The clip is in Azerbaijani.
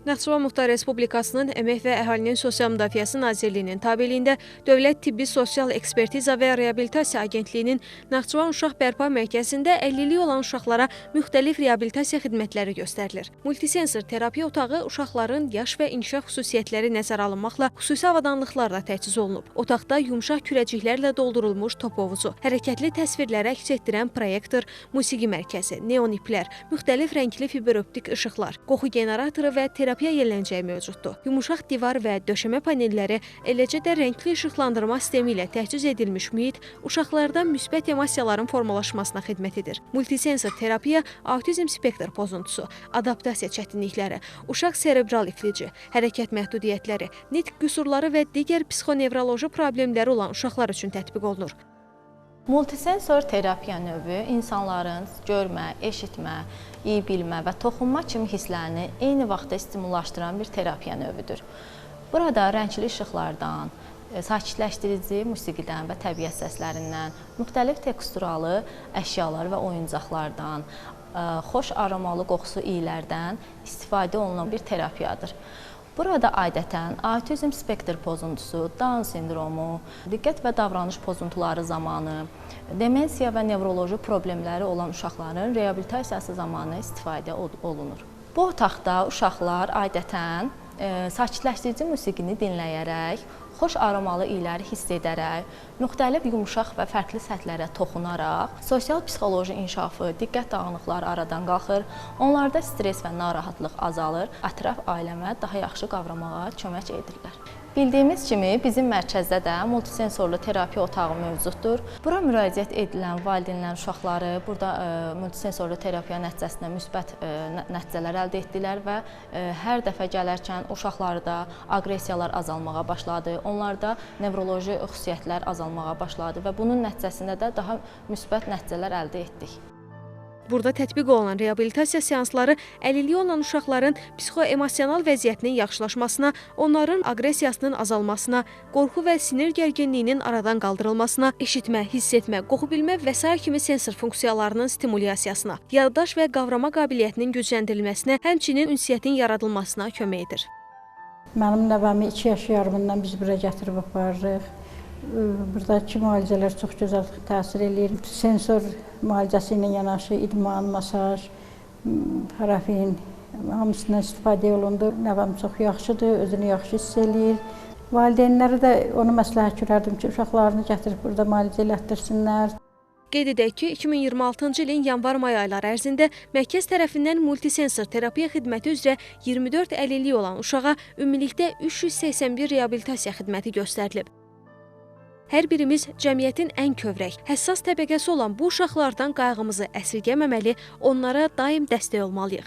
Naxçıvan Muxtar Respublikasının Əmək və Əhalinin Sosial Müdafiəsi Nazirliyinin tabeliyində Dövlət Tibbi Sosial Ekspertiza və Reabilitasiya Agentliyinin Naxçıvan Uşaq Bərpa Mərkəzində 50-lik olan uşaqlara müxtəlif reabilitasiya xidmətləri göstərilir. Multisensor terapiya otağı uşaqların yaş və inkişaf xüsusiyyətləri nəzərə alınmaqla xüsusi avadanlıqlarla təchiz olunub. Otaqda yumşaq kürəciklərlə doldurulmuş top hovuzu, hərəkətli təsvirləri əks etdirən proyektor, musiqi mərkəzi, neon iplər, müxtəlif rəngli fiberoptik işıqlar, qoxu generatoru və terapiya yerlənəcəyi mövcuddur. Yumuşaq divar və döşəmə panelləri, eləcə də rəngli işıqlandırma sistemi ilə təchiz edilmiş mühit uşaqlarda müsbət emosiyaların formalaşmasına xidmət edir. Multisensor terapiya autizm spektr pozuntusu, adaptasiya çətinlikləri, uşaq serebral iflici, hərəkət məhdudiyyətləri, nitq qüsurları və digər psixonevroloji problemləri olan uşaqlar üçün tətbiq olunur. Multisensor terapiya növü insanların görmə, eşitmə, iyi bilmə və toxunma kimi hisslərini eyni vaxtda stimullaşdıran bir terapiya növüdür. Burada rəngli işıqlardan, sakitləşdirici musiqidən və təbiət səslərindən, müxtəlif teksturalı əşyalar və oyuncaqlardan, xoş aromalı qoxusu iylərdən istifadə olunan bir terapiyadır. Burada adətən autizm spektr pozuntusu, Down sindromu, diqqət və davranış pozuntuları zamanı, demensiya və nevroloji problemləri olan uşaqların reabilitasiyası zamanı istifadə olunur. Bu otaqda uşaqlar adətən sakitləşdirici musiqini dinləyərək, xoş aromalı iyləri hiss edərək, müxtəlif yumuşaq və fərqli səthlərə toxunaraq, sosial-psixoloji inkişafı, diqqət dağınıqları aradan qalxır, onlarda stres və narahatlıq azalır, ətraf ailəmə daha yaxşı qavramağa kömək edirlər. Bildiyimiz kimi, bizim mərkəzdə də multisensorlu terapiya otağı mövcuddur. Bura müraciət edilən valideynlər uşaqları burada multisensorlu terapiya nəticəsində müsbət nəticələr əldə etdilər və hər dəfə gələrkən uşaqlarda aqressiyalar azalmağa başladı, onlarda nevroloji xüsusiyyətlər azalmağa başladı və bunun nəticəsində də daha müsbət nəticələr əldə etdik. Burada tətbiq olunan reabilitasiya seansları əlilliyi olan uşaqların psixoemosional vəziyyətinin yaxşılaşmasına, onların aqressiyasının azalmasına, qorxu və sinir gərginliyinin aradan qaldırılmasına, eşitmə, hiss etmə, qoxu bilmə və sair kimi sensor funksiyalarının stimulyasiyasına, yaddaş və qavrama qabiliyyətinin gücləndirilməsinə, həmçinin ünsiyyətin yaradılmasına kömək edir. Mənim nəvəmi 2 yaş yarımından biz bura gətirib aparırıq. Buradakı müalicələr çox gözəl təsir eləyir. Sensor müalicəsi ilə yanaşı idman, masaj, parafin hamısından istifadə olundu. Nəvəm çox yaxşıdır, özünü yaxşı hiss eləyir. Valideynlərə də onu məsləhət görərdim ki, uşaqlarını gətirib burada müalicə elətdirsinlər. Qeyd edək ki, 2026-cı ilin yanvar-may ayları ərzində mərkəz tərəfindən multisensor terapiya xidməti üzrə 24 əlilliyi olan uşağa ümumilikdə 381 reabilitasiya xidməti göstərilib. Hər birimiz cəmiyyətin ən kövrək, həssas təbəqəsi olan bu uşaqlardan qayğımızı əsirgəməməli, onlara daim dəstək olmalıyıq.